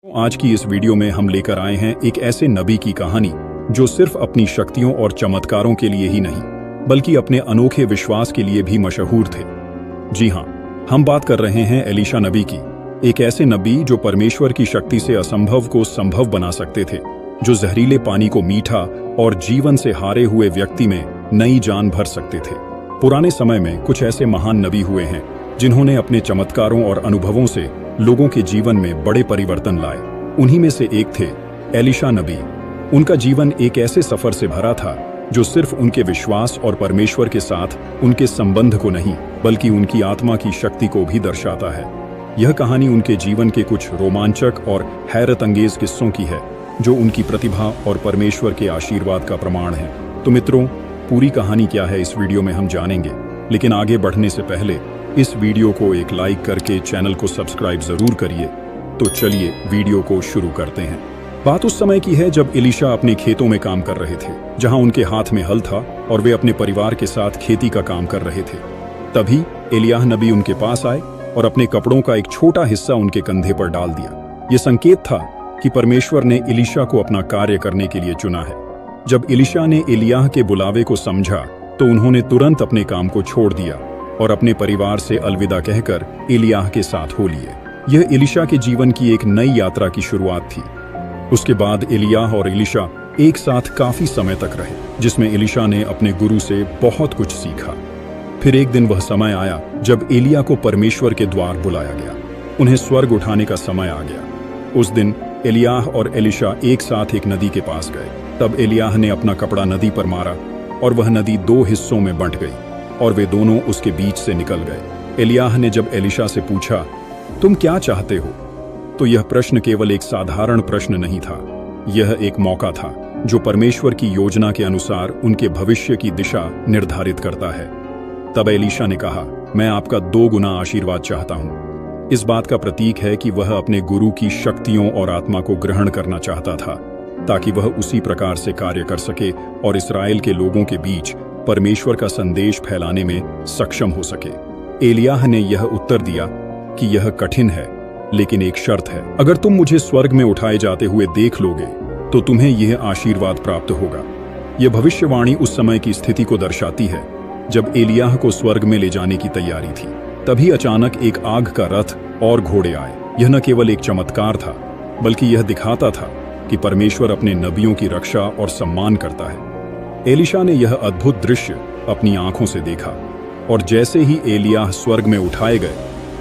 आज की इस वीडियो में हम लेकर आए हैं एक ऐसे नबी की कहानी जो सिर्फ अपनी शक्तियों और चमत्कारों के लिए ही नहीं बल्कि अपने अनोखे विश्वास के लिए भी मशहूर थे। जी हाँ, हम बात कर रहे हैं एलीशा नबी की, एक ऐसे नबी जो परमेश्वर की शक्ति से असंभव को संभव बना सकते थे, जो जहरीले पानी को मीठा और जीवन से हारे हुए व्यक्ति में नई जान भर सकते थे। पुराने समय में कुछ ऐसे महान नबी हुए हैं जिन्होंने अपने चमत्कारों और अनुभवों से लोगों के जीवन में बड़े परिवर्तन लाए। उन्हीं में से एक थे एलीशा नबी। उनका जीवन एक ऐसे सफर से भरा था जो सिर्फ उनके विश्वास और परमेश्वर के साथ उनके संबंध को नहीं बल्कि उनकी आत्मा की शक्ति को भी दर्शाता है। यह कहानी उनके जीवन के कुछ रोमांचक और हैरत अंगेज किस्सों की है जो उनकी प्रतिभा और परमेश्वर के आशीर्वाद का प्रमाण है। तो मित्रों, पूरी कहानी क्या है इस वीडियो में हम जानेंगे, लेकिन आगे बढ़ने से पहले इस वीडियो को एक लाइक करके चैनल को सब्सक्राइब जरूर करिए। तो चलिए वीडियो को शुरू करते हैं। बात उस समय की है जब एलीशा अपने खेतों में काम कर रहे थे, जहां उनके हाथ में हल था और वे अपने परिवार के साथ खेती का काम कर रहे थे। तभी एलियाह नबी उनके पास आए और अपने कपड़ों का एक छोटा हिस्सा उनके कंधे पर डाल दिया। यह संकेत था कि परमेश्वर ने एलीशा को अपना कार्य करने के लिए चुना है। जब एलीशा ने एलियाह के बुलावे को समझा तो उन्होंने तुरंत अपने काम को छोड़ दिया और अपने परिवार से अलविदा कहकर एलियाह के साथ हो लिए। यह एलीशा के जीवन की एक नई यात्रा की शुरुआत थी। उसके बाद एलियाह और एलीशा एक साथ काफी समय तक रहे, जिसमें एलीशा ने अपने गुरु से बहुत कुछ सीखा। फिर एक दिन वह समय आया जब एलिय्याह को परमेश्वर के द्वार बुलाया गया। उन्हें स्वर्ग उठाने का समय आ गया। उस दिन एलियाह और एलीशा एक साथ एक नदी के पास गए। तब एलियाह ने अपना कपड़ा नदी पर मारा और वह नदी दो हिस्सों में बंट गई और वे दोनों उसके बीच से निकल गए। एलियाह ने जब एलीशा से पूछा, तुम क्या चाहते हो? तो यह प्रश्न केवल एक साधारण प्रश्न नहीं था, यह एक मौका था जो परमेश्वर की योजना के अनुसार उनके भविष्य की दिशा निर्धारित करता है। तब एलीशा ने कहा, मैं आपका 2 गुना आशीर्वाद चाहता हूं। इस बात का प्रतीक है कि वह अपने गुरु की शक्तियों और आत्मा को ग्रहण करना चाहता था ताकि वह उसी प्रकार से कार्य कर सके और इस्राएल के लोगों के बीच परमेश्वर का संदेश फैलाने में सक्षम हो सके। एलियाह ने यह उत्तर दिया कि यह कठिन है, लेकिन एक शर्त है, अगर तुम मुझे स्वर्ग में उठाए जाते हुए देख लोगे तो तुम्हें यह आशीर्वाद प्राप्त होगा। यह भविष्यवाणी उस समय की स्थिति को दर्शाती है जब एलियाह को स्वर्ग में ले जाने की तैयारी थी। तभी अचानक एक आग का रथ और घोड़े आए। यह न केवल एक चमत्कार था बल्कि यह दिखाता था कि परमेश्वर अपने नबियों की रक्षा और सम्मान करता है। एलीशा ने यह अद्भुत दृश्य अपनी आंखों से देखा और जैसे ही एलियाह स्वर्ग में उठाए गए,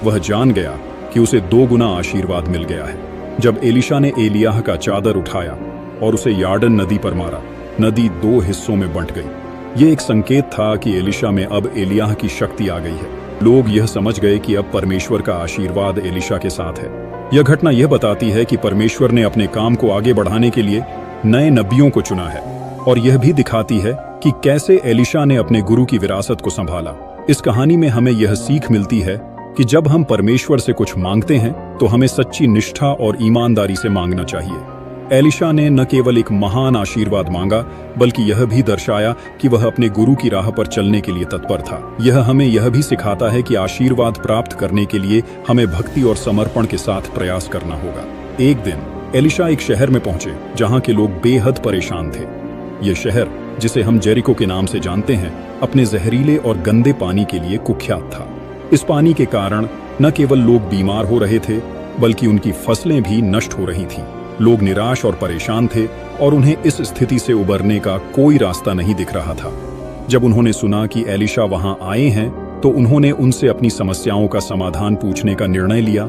वह जान गया कि उसे 2 गुना आशीर्वाद मिल गया है। जब एलीशा ने एलियाह का चादर उठाया और उसे यार्डन नदी पर मारा, नदी 2 हिस्सों में बंट गई। यह एक संकेत था कि एलीशा में अब एलियाह की शक्ति आ गई है। लोग यह समझ गए कि अब परमेश्वर का आशीर्वाद एलीशा के साथ है। यह घटना यह बताती है कि परमेश्वर ने अपने काम को आगे बढ़ाने के लिए नए नबियों को चुना है और यह भी दिखाती है कि कैसे एलीशा ने अपने गुरु की विरासत को संभाला। इस कहानी में हमें यह सीख मिलती है कि जब हम परमेश्वर से कुछ मांगते हैं तो हमें सच्ची निष्ठा और ईमानदारी से मांगना चाहिए। एलीशा ने न केवल एक महान आशीर्वाद मांगा बल्कि यह भी दर्शाया कि वह अपने गुरु की राह पर चलने के लिए तत्पर था। यह हमें यह भी सिखाता है कि आशीर्वाद प्राप्त करने के लिए हमें भक्ति और समर्पण के साथ प्रयास करना होगा। एक दिन एलीशा एक शहर में पहुंचे जहां के लोग बेहद परेशान थे। यह शहर, जिसे हम जेरिको के नाम से जानते हैं, अपने जहरीले और गंदे पानी के लिए कुख्यात था। इस पानी के कारण न केवल लोग बीमार हो रहे थे बल्कि उनकी फसलें भी नष्ट हो रही थीं। लोग निराश और परेशान थे और उन्हें इस स्थिति से उबरने का कोई रास्ता नहीं दिख रहा था। जब उन्होंने सुना कि एलीशा वहां आए हैं तो उन्होंने उनसे अपनी समस्याओं का समाधान पूछने का निर्णय लिया।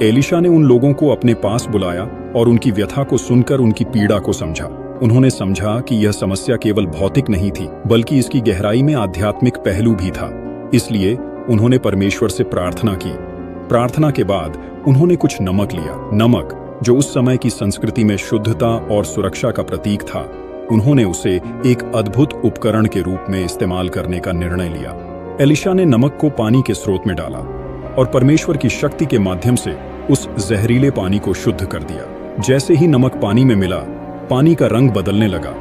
एलीशा ने उन लोगों को अपने पास बुलाया और उनकी व्यथा को सुनकर उनकी पीड़ा को समझा। उन्होंने समझा कि यह समस्या केवल भौतिक नहीं थी बल्कि इसकी गहराई में आध्यात्मिक पहलू भी था। इसलिए उन्होंने परमेश्वर से प्रार्थना की। प्रार्थना के बाद उन्होंने कुछ नमक लिया। नमक, जो उस समय की संस्कृति में शुद्धता और सुरक्षा का प्रतीक था, उन्होंने उसे एक अद्भुत उपकरण के रूप में इस्तेमाल करने का निर्णय लिया। एलीशा ने नमक को पानी के स्रोत में डाला और परमेश्वर की शक्ति के माध्यम से उस जहरीले पानी को शुद्ध कर दिया। जैसे ही नमक पानी में मिला, पानी का रंग बदलने लगा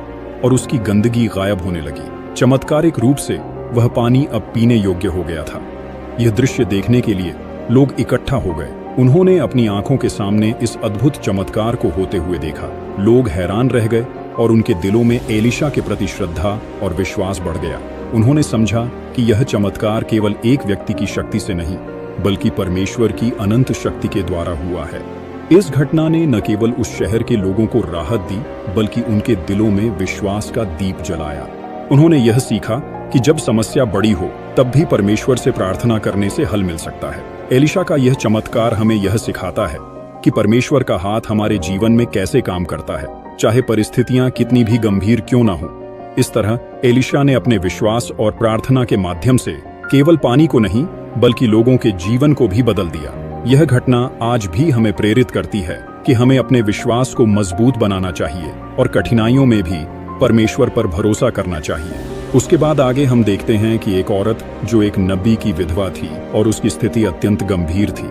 और उसकी गंदगी गायब होने लगी। चमत्कारिक रूप से वह पानी अब पीने योग्य हो गया था। यह दृश्य देखने के लिए लोग इकट्ठा हो गए उन्होंने अपनी आंखों के सामने इस अद्भुत चमत्कार को होते हुए देखा। लोग हैरान रह गए और उनके दिलों में एलिशा के प्रति श्रद्धा और विश्वास बढ़ गया। उन्होंने समझा कि यह चमत्कार केवल एक व्यक्ति की शक्ति से नहीं, बल्कि परमेश्वर की अनंत शक्ति के द्वारा हुआ है। इस घटना ने न केवल उस शहर के लोगों को राहत दी, बल्कि उनके दिलों में विश्वास का दीप जलाया। उन्होंने यह सीखा कि जब समस्या बड़ी हो, तब भी परमेश्वर से प्रार्थना करने से हल मिल सकता है। एलिशा का यह चमत्कार हमें यह सिखाता है कि परमेश्वर का हाथ हमारे जीवन में कैसे काम करता है, चाहे परिस्थितियां कितनी भी गंभीर क्यों ना हो। इस तरह एलिशा ने अपने विश्वास और प्रार्थना के माध्यम से केवल पानी को नहीं, बल्कि लोगों के जीवन को भी बदल दिया। यह घटना आज भी हमें प्रेरित करती है कि हमें अपने विश्वास को मजबूत बनाना चाहिए और कठिनाइयों में भी परमेश्वर पर भरोसा करना चाहिए। उसके बाद आगे हम देखते हैं कि एक औरत जो एक नबी की विधवा थी और उसकी स्थिति अत्यंत गंभीर थी।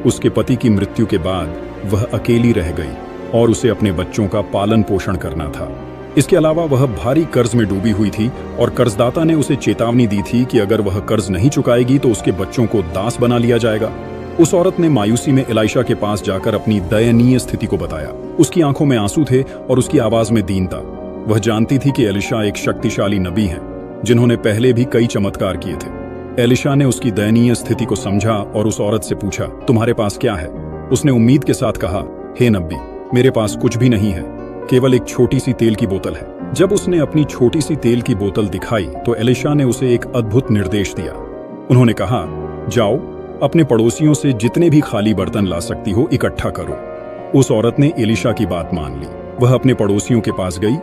उसके पति की मृत्यु के बाद वह अकेली रह गई और उसे अपने बच्चों का पालन पोषण करना था। इसके अलावा वह भारी कर्ज में डूबी हुई थी और कर्जदाता ने उसे चेतावनी दी थी कि अगर वह कर्ज नहीं चुकाएगी तो उसके बच्चों को दास बना लिया जाएगा। उस औरत ने मायूसी में एलिशा के पास जाकर अपनी दयनीय स्थिति को बताया। उसकी आंखों में आंसू थे और उसकी आवाज में दीनता। वह जानती थी कि एलिशा एक शक्तिशाली नबी हैं, जिन्होंने पहले भी कई चमत्कार किए थे। एलिशा ने उसकी दयनीय स्थिति को समझा और उस औरत से पूछा, तुम्हारे पास क्या है? उसने उम्मीद के साथ कहा, हे नबी, मेरे पास कुछ भी नहीं है, केवल एक छोटी सी तेल की बोतल है। जब उसने अपनी छोटी सी तेल की बोतल दिखाई तो एलिशा ने उसे एक अद्भुत निर्देश दिया। उन्होंने कहा, जाओ, अपने पड़ोसियों से जितने भी खाली बर्तन ला सकती हो इकट्ठा करो। उस औरत ने एलिशा की बात मान ली। वह अपने पड़ोसियों के पास गई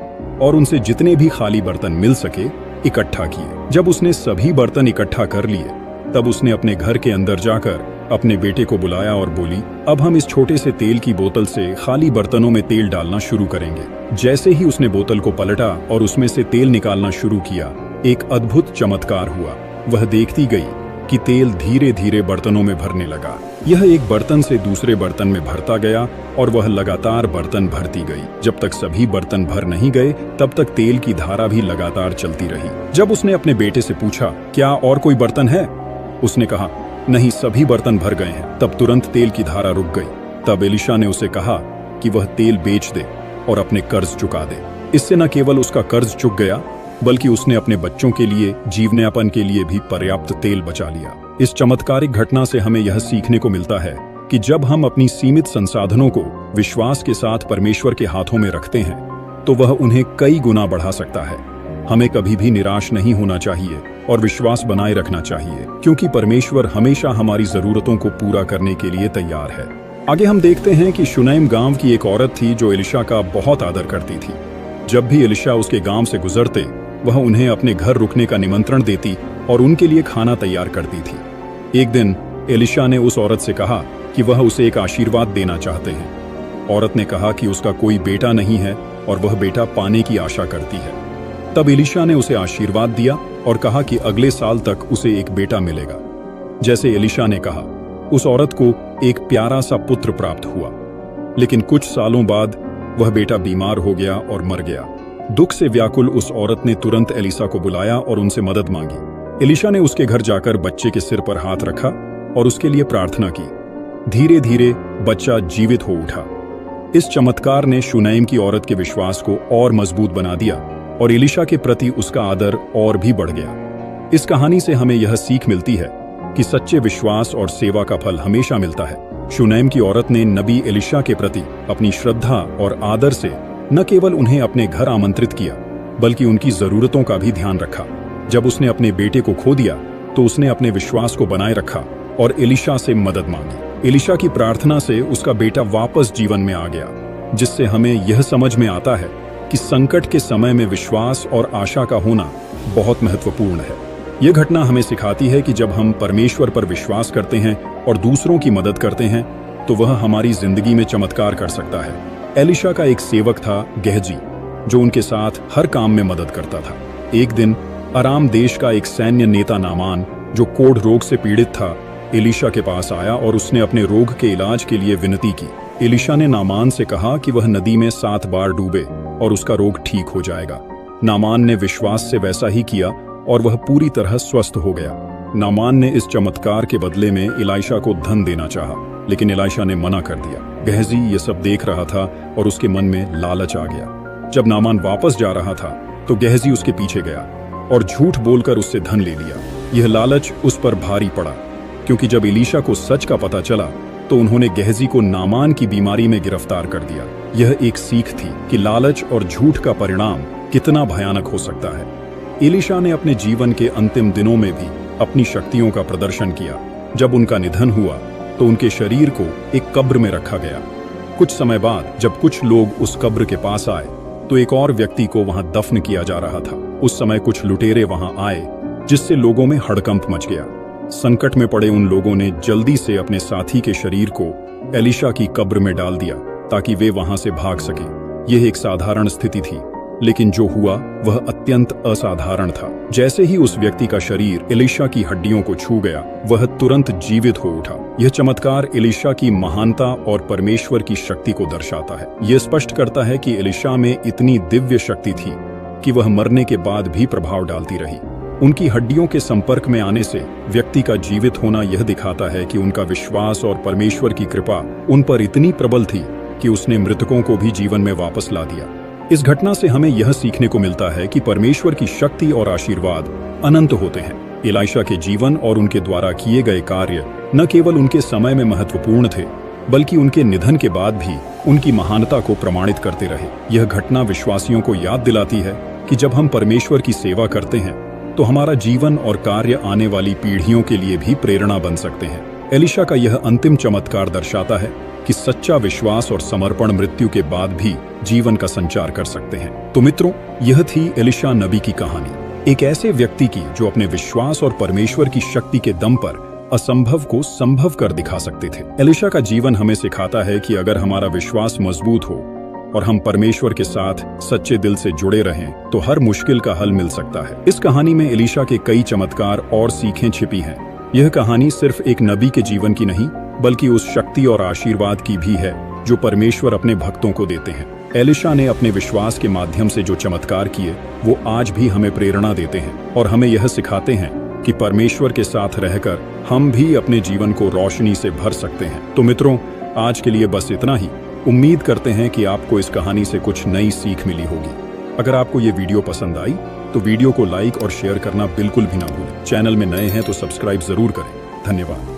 और उनसे जितने भी खाली बर्तन मिल सके इकट्ठा किए। जब उसने सभी बर्तन इकट्ठा कर लिए, तब उसने अपने घर के अंदर जाकर अपने बेटे को बुलाया और बोली, अब हम इस छोटे से तेल की बोतल से खाली बर्तनों में तेल डालना शुरू करेंगे। जैसे ही उसने बोतल को पलटा और उसमें से तेल निकालना शुरू किया, एक अद्भुत चमत्कार हुआ। वह देखती गई कि तेल धीरे धीरे बर्तनों में भरने लगा। यह एक बर्तन से दूसरे बर्तन में भरता गया और वह लगातार बर्तन भरती गई। जब तक सभी बर्तन भर नहीं गए, तब तक तेल की धारा भी लगातार चलती रही। जब उसने अपने बेटे से पूछा, क्या और कोई बर्तन है? उसने कहा, नहीं, सभी बर्तन भर गए हैं। तब तुरंत तेल की धारा रुक गई। तब एलिशा ने उसे कहा कि वह तेल बेच दे और अपने कर्ज चुका दे। इससे न केवल उसका कर्ज चुक गया, बल्कि उसने अपने बच्चों के लिए जीवनयापन के लिए भी पर्याप्त तेल बचा लिया। इस चमत्कारिक घटना से हमें यह सीखने को मिलता है कि जब हम अपनी सीमित संसाधनों को विश्वास के साथ परमेश्वर के हाथों में रखते हैं, तो वह उन्हें कई गुना बढ़ा सकता है। हमें कभी भी निराश नहीं होना चाहिए और विश्वास बनाए रखना चाहिए, क्योंकि परमेश्वर हमेशा हमारी जरूरतों को पूरा करने के लिए तैयार है। आगे हम देखते हैं कि शुनैम गांव की एक औरत थी जो एलिशा का बहुत आदर करती थी। जब भी एलिशा उसके गांव से गुजरते, वह उन्हें अपने घर रुकने का निमंत्रण देती और उनके लिए खाना तैयार करती थी। एक दिन एलिशा ने उस औरत से कहा कि वह उसे एक आशीर्वाद देना चाहते हैं। औरत ने कहा कि उसका कोई बेटा नहीं है और वह बेटा पाने की आशा करती है। तब एलिशा ने उसे आशीर्वाद दिया और कहा कि अगले साल तक उसे एक बेटा मिलेगा। जैसे एलिशा ने कहा, उस औरत को एक प्यारा सा पुत्र प्राप्त हुआ। लेकिन कुछ सालों बाद वह बेटा बीमार हो गया और मर गया। दुख से व्याकुल उस औरत ने तुरंत एलिशा को बुलाया और उनसे मदद मांगी। एलिशा ने उसके घर जाकर बच्चे के सिर पर हाथ रखा और उसके लिए प्रार्थना की। धीरे धीरे बच्चा जीवित हो उठा। इस चमत्कार ने शुनैम की औरत के विश्वास को और मजबूत बना दिया और एलिशा के प्रति उसका आदर और भी बढ़ गया। इस कहानी से हमें यह सीख मिलती है कि सच्चे विश्वास और सेवा का फल हमेशा मिलता है। शुनैम की औरत ने नबी एलिशा के प्रति अपनी श्रद्धा और आदर से न केवल उन्हें अपने घर आमंत्रित किया, बल्कि उनकी जरूरतों का भी ध्यान रखा। जब उसने अपने बेटे को खो दिया, तो उसने अपने विश्वास को बनाए रखा और एलिशा से मदद मांगी। एलिशा की प्रार्थना से उसका बेटा वापस जीवन में आ गया, जिससे हमें यह समझ में आता है कि संकट के समय में विश्वास और आशा का होना बहुत महत्वपूर्ण है। यह घटना हमें सिखाती है कि जब हम परमेश्वर पर विश्वास करते हैं और दूसरों की मदद करते हैं, तो वह हमारी जिंदगी में चमत्कार कर सकता है। एलिशा का एक सेवक था गेहजी, जो उनके साथ हर काम में मदद करता था। एक दिन अराम देश का एक सैन्य नेता नामान, जो कोढ़ रोग से पीड़ित था, एलिशा के पास आया और उसने अपने रोग के इलाज के लिए विनती की। एलिशा ने नामान से कहा कि वह नदी में 7 बार डूबे और उसका रोग ठीक हो जाएगा। नामान ने विश्वास से वैसा ही किया और वह पूरी तरह स्वस्थ हो गया। नामान ने इस चमत्कार के बदले में एलिशा को धन देना चाहा, लेकिन एलीशा ने मना कर दिया। गेहजी ये सब देख रहा था और उसके मन में लालच आ गया। जब नामान वापस जा रहा था तो गेहजी उसके पीछे गया और झूठ बोलकर उससे धन ले लिया। यह लालच उस पर भारी पड़ा, क्योंकि जब एलीशा को सच का पता चला तो उन्होंने गेहजी को नामान की बीमारी में गिरफ्तार कर दिया। यह एक सीख थी कि लालच और झूठ का परिणाम कितना भयानक हो सकता है। एलीशा ने अपने जीवन के अंतिम दिनों में भी अपनी शक्तियों का प्रदर्शन किया। जब उनका निधन हुआ तो उनके शरीर को एक कब्र में रखा गया। कुछ समय बाद जब कुछ लोग उस कब्र के पास आए तो एक और व्यक्ति को वहां दफन किया जा रहा था। उस समय कुछ लुटेरे वहां आए, जिससे लोगों में हड़कंप मच गया। संकट में पड़े उन लोगों ने जल्दी से अपने साथी के शरीर को एलीशा की कब्र में डाल दिया ताकि वे वहां से भाग सकें। यह एक साधारण स्थिति थी, लेकिन जो हुआ वह अत्यंत असाधारण था। जैसे ही उस व्यक्ति का शरीर एलीशा की हड्डियों को छू गया, वह तुरंत जीवित हो उठा। यह चमत्कार एलीशा की महानता और परमेश्वर की शक्ति को दर्शाता है। यह स्पष्ट करता है कि एलीशा में इतनी दिव्य शक्ति थी कि वह मरने के बाद भी प्रभाव डालती रही। उनकी हड्डियों के संपर्क में आने से व्यक्ति का जीवित होना यह दिखाता है कि उनका विश्वास और परमेश्वर की कृपा उन पर इतनी प्रबल थी कि उसने मृतकों को भी जीवन में वापस ला दिया। इस घटना से हमें यह सीखने को मिलता है कि परमेश्वर की शक्ति और आशीर्वाद अनंत होते हैं। एलीशा के जीवन और उनके द्वारा किए गए कार्य न केवल उनके समय में महत्वपूर्ण थे, बल्कि उनके निधन के बाद भी उनकी महानता को प्रमाणित करते रहे। यह घटना विश्वासियों को याद दिलाती है कि जब हम परमेश्वर की सेवा करते हैं तो हमारा जीवन और कार्य आने वाली पीढ़ियों के लिए भी प्रेरणा बन सकते हैं। एलीशा का यह अंतिम चमत्कार दर्शाता है कि सच्चा विश्वास और समर्पण मृत्यु के बाद भी जीवन का संचार कर सकते हैं। तो मित्रों, यह थी एलीशा नबी की कहानी, एक ऐसे व्यक्ति की जो अपने विश्वास और परमेश्वर की शक्ति के दम पर असंभव को संभव कर दिखा सकते थे। एलीशा का जीवन हमें सिखाता है कि अगर हमारा विश्वास मजबूत हो और हम परमेश्वर के साथ सच्चे दिल से जुड़े रहें तो हर मुश्किल का हल मिल सकता है। इस कहानी में एलीशा के कई चमत्कार और सीखें छिपी हैं। यह कहानी सिर्फ एक नबी के जीवन की नहीं, बल्कि उस शक्ति और आशीर्वाद की भी है जो परमेश्वर अपने भक्तों को देते हैं। एलीशा ने अपने विश्वास के माध्यम से जो चमत्कार किए वो आज भी हमें प्रेरणा देते हैं और हमें यह सिखाते हैं कि परमेश्वर के साथ रहकर हम भी अपने जीवन को रोशनी से भर सकते हैं। तो मित्रों, आज के लिए बस इतना ही। उम्मीद करते हैं कि आपको इस कहानी से कुछ नई सीख मिली होगी। अगर आपको ये वीडियो पसंद आई तो वीडियो को लाइक और शेयर करना बिल्कुल भी ना भूलें। चैनल में नए हैं तो सब्सक्राइब जरूर करें। धन्यवाद।